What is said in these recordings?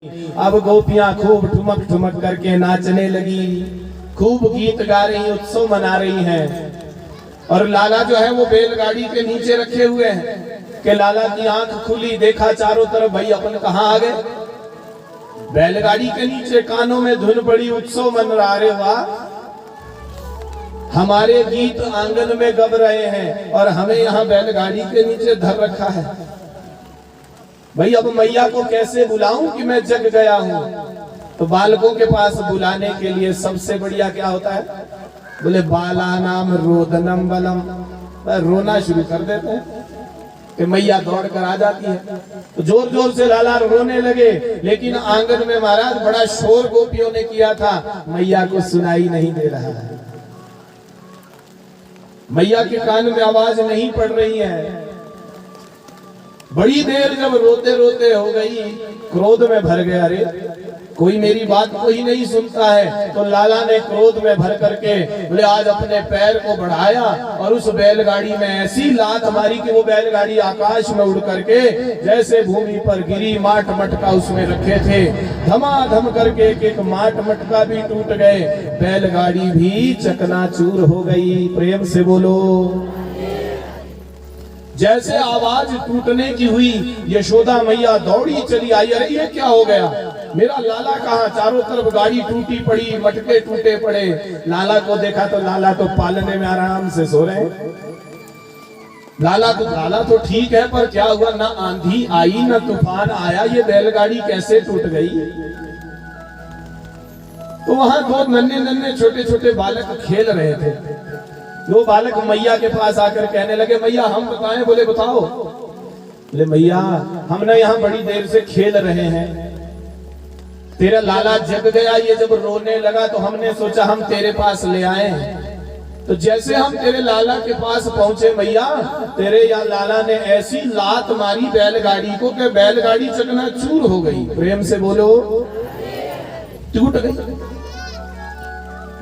अब गोपियां खूब ठुमक ठुमक करके नाचने लगी, खूब गीत गा रही, उत्सव मना रही हैं। और लाला जो है वो बैलगाड़ी के नीचे रखे हुए हैं कि लाला की आंख खुली, देखा चारों तरफ, भाई अपन कहाँ आ गए। बैलगाड़ी के नीचे कानों में धुन पड़ी, उत्सव मन रहा। रे वाह, हमारे गीत आंगन में गब रहे हैं और हमें यहाँ बैलगाड़ी के नीचे धर रखा है। भाई अब मैया को कैसे बुलाऊं कि मैं जग गया हूं। तो बालकों के पास बुलाने के लिए सबसे बढ़िया क्या होता है, बोले बाला नाम रोदनम बलम, रोना शुरू कर देते हैं कि मैया दौड़ कर आ जाती है। तो जोर जोर से लाला रोने लगे, लेकिन आंगन में महाराज बड़ा शोर गोपियों ने किया था, मैया को सुनाई नहीं दे रहा है। मैया के कान में आवाज नहीं पड़ रही है। बड़ी देर जब रोते रोते हो गई, क्रोध में भर गया, अरे कोई मेरी बात को ही नहीं सुनता है। तो लाला ने क्रोध में भर करके बोले आज अपने पैर को बढ़ाया और उस बैलगाड़ी में ऐसी लात मारी कि वो बैलगाड़ी आकाश में उड़ करके जैसे भूमि पर गिरी। माट मटका उसमें रखे थे, धमाधम करके एक एक माट मटका भी टूट गए, बैलगाड़ी भी चकनाचूर हो गई। प्रेम से बोलो। जैसे आवाज टूटने की हुई, यशोदा मैया दौड़ी चली आई, अरे ये क्या हो गया, मेरा लाला कहाँ। चारों तरफ गाड़ी टूटी पड़ी, मटके टूटे पड़े। लाला को देखा तो लाला तो पालने में आराम से सो रहे। लाला तो ठीक है, पर क्या हुआ, ना आंधी आई ना तूफान आया, ये बैलगाड़ी कैसे टूट गई। तो वहां दो नन्हे नन्हे छोटे छोटे बालक खेल रहे थे। वो बालक मैया के पास आकर कहने लगे, मैया हम बताएं। बोले बताओ। बोले मैया हमने यहाँ बड़ी देर से खेल रहे हैं, तेरा लाला जग गया, ये जब रोने लगा तो हमने सोचा हम तेरे पास ले आए। तो जैसे हम तेरे लाला के पास पहुंचे मैया, तेरे या लाला ने ऐसी लात मारी बैलगाड़ी को कि बैलगाड़ी चकनाचूर हो गई। प्रेम से बोलो, टूट गई।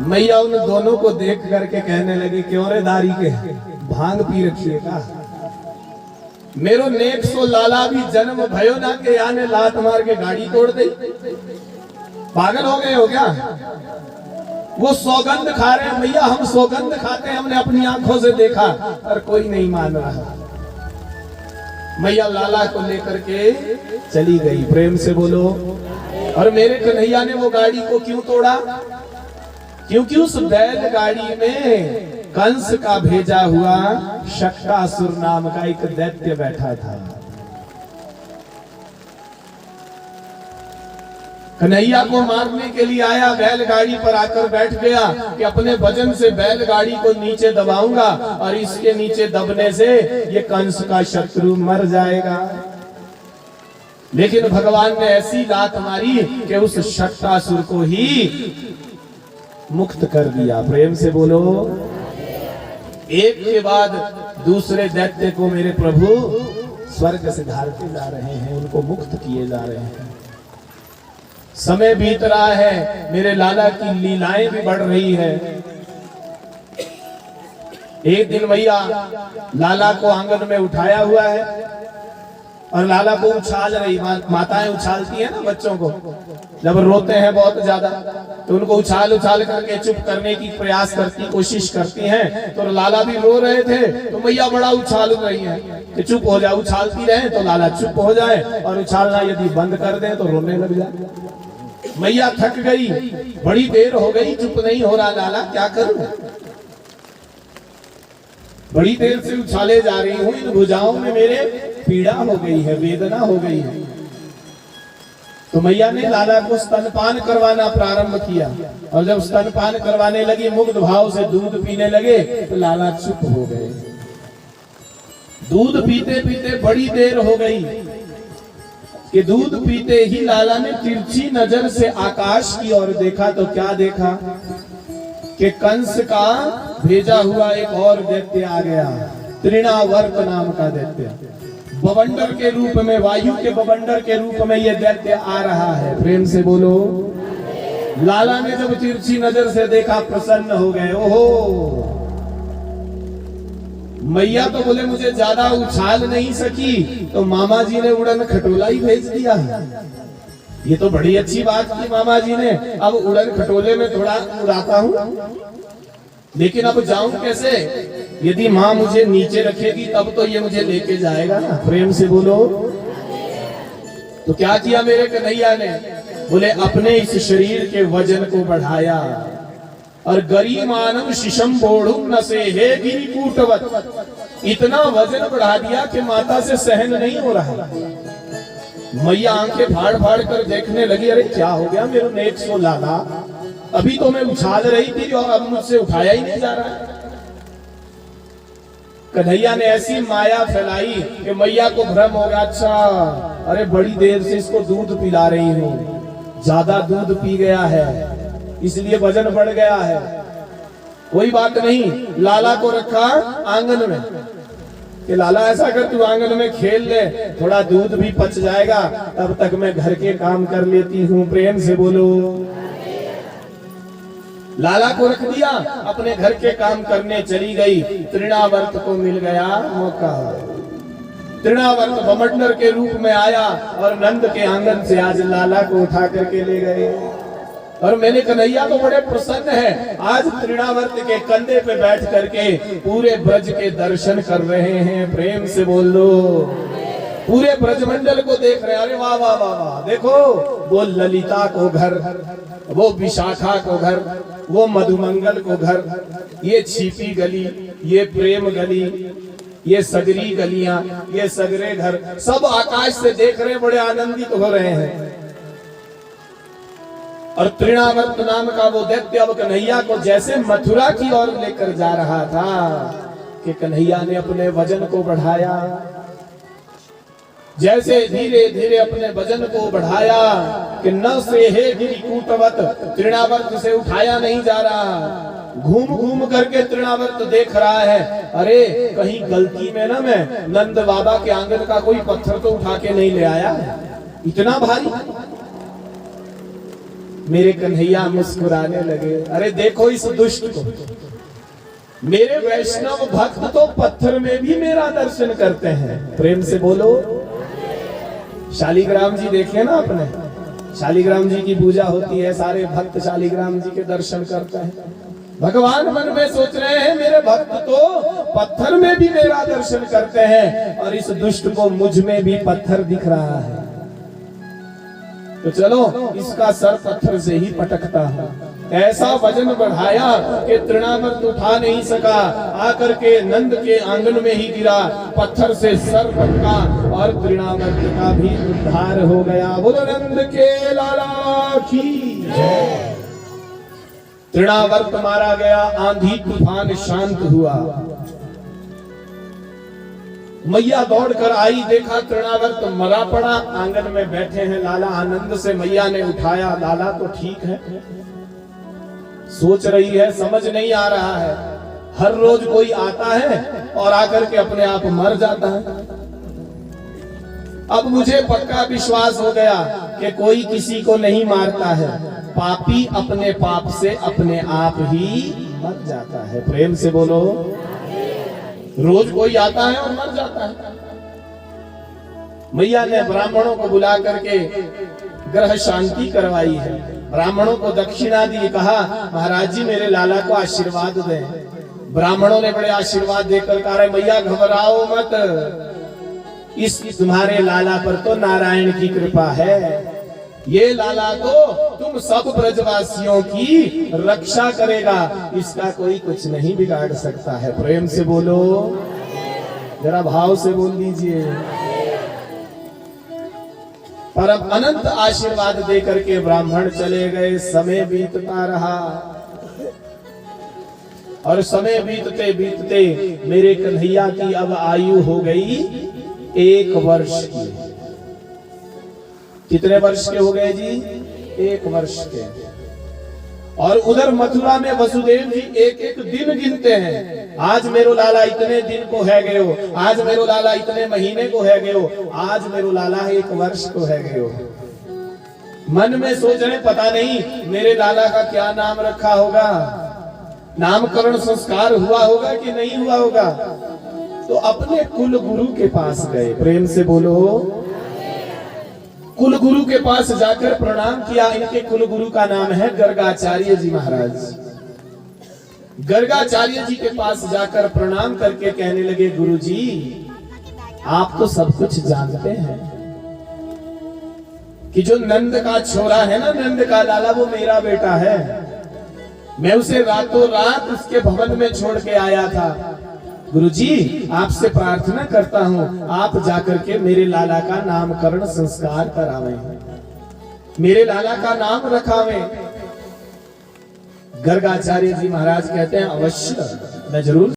मैया उन दोनों को देख करके कहने लगी, क्यों रे दारी के, भांग पी रखी है का। मेरो नेक सो लाला भी जन्म भयो ना के आने लात मार के गाड़ी तोड़ दी। पागल हो गए हो क्या। वो सौगंध खा रहे हैं मैया, हम सौगंध खाते हैं, हमने अपनी आंखों से देखा, पर कोई नहीं मान रहा। मैया लाला को लेकर के चली गई। प्रेम से बोलो। और मेरे कन्हैया ने वो गाड़ी को क्यों तोड़ा, क्योंकि उस बैलगाड़ी में कंस का भेजा हुआ शक्तासुर नाम का एक दैत्य बैठा था। कन्हैया को मारने के लिए आया, बैलगाड़ी पर आकर बैठ गया कि अपने वजन से बैलगाड़ी को नीचे दबाऊंगा और इसके नीचे दबने से ये कंस का शत्रु मर जाएगा। लेकिन भगवान ने ऐसी लात मारी कि उस शक्तासुर को ही मुक्त कर दिया। प्रेम से बोलो। एक के बाद दूसरे दैत्य को मेरे प्रभु स्वर्ग से धारते जा रहे हैं, उनको मुक्त किए जा रहे हैं। समय बीत रहा है, मेरे लाला की लीलाएं भी बढ़ रही है। एक दिन मैया लाला को आंगन में उठाया हुआ है और लाला को उछाल रही। माताएं उछालती हैं ना बच्चों को, जब रोते हैं बहुत ज्यादा तो उनको उछाल उछाल करके चुप करने की प्रयास करती, कोशिश करती हैं। तो लाला भी रो रहे थे तो मैया बड़ा उछाल रही है कि चुप हो जाए। उछालती रहे तो लाला चुप हो जाए, और उछालना यदि बंद कर दे तो रोने लग जाए। मैया थक गई, बड़ी देर हो गई, चुप नहीं हो रहा लाला, क्या करूं। बड़ी देर से उछाले जा रही हूं, इन भुजाओं में मेरे पीड़ा हो गई है, वेदना हो गई है। तो मैया ने लाला को स्तनपान करवाना प्रारंभ किया, और जब स्तनपान करवाने लगी, मुग्ध भाव से दूध पीने लगे तो लाला चुप हो गए। दूध पीते पीते बड़ी देर हो गई कि दूध पीते ही लाला ने तिरछी नजर से आकाश की ओर देखा। तो क्या देखा कि कंस का भेजा हुआ एक और दैत्य आ गया, तृणावर्त नाम का दैत्य। बवंडर के रूप में, वायु के बवंडर के रूप में यह दैत्य आ रहा है। प्रेम से बोलो। लाला ने जब तिरछी नजर से देखा, प्रसन्न हो गए। ओहो, मैया तो बोले मुझे ज्यादा उछाल नहीं सकी, तो मामा जी ने उड़न खटोला ही भेज दिया। ये तो बड़ी अच्छी बात की मामा जी ने, अब उड़न खटोले में थोड़ा उड़ाता हूँ, लेकिन अब जाऊं कैसे? यदि माँ मुझे नीचे रखेगी तब तो ये मुझे लेके जाएगा ना। प्रेम से बोलो। तो क्या किया मेरे कन्हैया ने? बोले अपने इस शरीर के वजन को बढ़ाया और गरिमानम शिशम बोढ़ुम न से हे गिरिकूटवत, इतना वजन बढ़ा दिया कि माता से सहन नहीं हो रहा। मैया आंखें फाड़ फाड़ कर देखने लगी, अरे क्या हो गया मेरे नेक सो लाला, अभी तो मैं उछाल रही थी और अब मुझसे उठाया ही नहीं जा रहा। कन्हैया ने ऐसी माया फैलाई कि मैया को भ्रम हो गया, अच्छा अरे बड़ी देर से इसको दूध पिला रही हूँ, ज्यादा दूध पी गया है इसलिए वजन बढ़ गया है। कोई बात नहीं, लाला को रखा आंगन में कि लाला ऐसा कर तू आंगन में खेल ले, थोड़ा दूध भी पच जाएगा, तब तक मैं घर के काम कर लेती हूँ। प्रेम से बोलो। लाला को रख दिया, अपने घर के काम करने चली गई। तृणावर्त को मिल गया मौका। तृणावर्त बमंडर के रूप में आया और नंद के आंगन से आज लाला को उठा करके ले गए। और मैंने कन्हैया तो बड़े प्रसन्न है, आज तृणावर्त के कंधे पे बैठ करके पूरे ब्रज के दर्शन कर रहे हैं। प्रेम से बोल लो। पूरे ब्रजमंडल को देख रहे हैं। अरे वाह वाह वाह वाह, देखो वो ललिता को घर, वो विशाखा को घर, वो मधुमंगल को घर, ये छिपी गली, ये प्रेम गली, ये सगरी गलियां, ये सगरे घर, सब आकाश से देख रहे, बड़े आनंदित हो रहे हैं। और तृणावर्त नाम का वो दैत्य अब कन्हैया को जैसे मथुरा की ओर लेकर जा रहा था कि कन्हैया ने अपने वजन को बढ़ाया। जैसे धीरे धीरे अपने वजन को बढ़ाया कि न से हे गिरिकूटवत, तृणावर्त से उठाया नहीं जा रहा। घूम घूम करके तृणावर्त देख रहा है, अरे कहीं गलती में ना मैं नंद बाबा के आंगन का कोई पत्थर तो उठा के नहीं ले आया, इतना भारी। मेरे कन्हैया मुस्कुराने लगे, अरे देखो इस दुष्ट को, मेरे वैष्णव भक्त तो पत्थर में भी मेरा दर्शन करते हैं। प्रेम से बोलो। शालिग्राम जी देखे ना आपने, शालिग्राम जी की पूजा होती है, सारे भक्त शालिग्राम जी के दर्शन करते हैं। भगवान मन में सोच रहे हैं मेरे भक्त तो पत्थर में भी मेरा दर्शन करते हैं और इस दुष्ट को मुझ में भी पत्थर दिख रहा है, तो चलो इसका सर पत्थर से ही पटकता है। ऐसा वजन बढ़ाया कि तृणावर्त उठा नहीं सका, आकर के नंद के आंगन में ही गिरा, पत्थर से सर पटका और तृणावर्त का भी उद्धार हो गया। बोलो नंद के लाला की जय। तृणावर्त मारा गया, आंधी तूफान शांत हुआ। मैया दौड़ कर आई, देखा तृणावर्त मरा पड़ा, आंगन में बैठे हैं लाला। आनंद से मैया ने उठाया, लाला तो ठीक है। सोच रही है, समझ नहीं आ रहा है, हर रोज कोई आता है और आकर के अपने आप मर जाता है। अब मुझे पक्का विश्वास हो गया कि कोई किसी को नहीं मारता है, पापी अपने पाप से अपने आप ही मर जाता है। प्रेम से बोलो। रोज कोई आता है और मर जाता है। मैया ने ब्राह्मणों को बुला करके ग्रह शांति करवाई है, ब्राह्मणों को दक्षिणा दी, कहा महाराज जी मेरे लाला को आशीर्वाद दें। ब्राह्मणों ने बड़े आशीर्वाद देकर कहा मैया घबराओ मत, इस तुम्हारे लाला पर तो नारायण की कृपा है, ये लाला तो तुम सब ब्रजवासियों की रक्षा करेगा, इसका कोई कुछ नहीं बिगाड़ सकता है। प्रेम से बोलो, जरा भाव से बोल दीजिए। पर अब अनंत आशीर्वाद देकर के ब्राह्मण चले गए। समय बीतता रहा और समय बीतते बीतते मेरे कन्हैया की अब आयु हो गई 1 वर्ष की। कितने वर्ष के हो गए जी? 1 वर्ष के। और उधर मथुरा में वसुदेव जी एक एक दिन गिनते हैं, आज मेरो लाला इतने दिन को है गए हो, आज मेरो लाला इतने महीने को है गए हो, आज मेरो लाला 1 वर्ष को है गए हो। मन में सोच रहे पता नहीं मेरे लाला का क्या नाम रखा होगा, नामकरण संस्कार हुआ होगा कि नहीं हुआ होगा। तो अपने कुल गुरु के पास गए। प्रेम से बोलो। कुलगुरु के पास जाकर प्रणाम किया। इनके कुलगुरु का नाम है गर्गाचार्य जी महाराज। गर्गाचार्य जी के पास जाकर प्रणाम करके कहने लगे, गुरु जी आप तो सब कुछ जानते हैं कि जो नंद का छोरा है ना, नंद का लाला, वो मेरा बेटा है। मैं उसे रातों रात उसके भवन में छोड़ के आया था। गुरुजी आपसे प्रार्थना करता हूँ आप जाकर के मेरे लाला का नामकरण संस्कार करावें, मेरे लाला का नाम रखावें। गर्गाचार्य जी महाराज कहते हैं अवश्य, मैं जरूर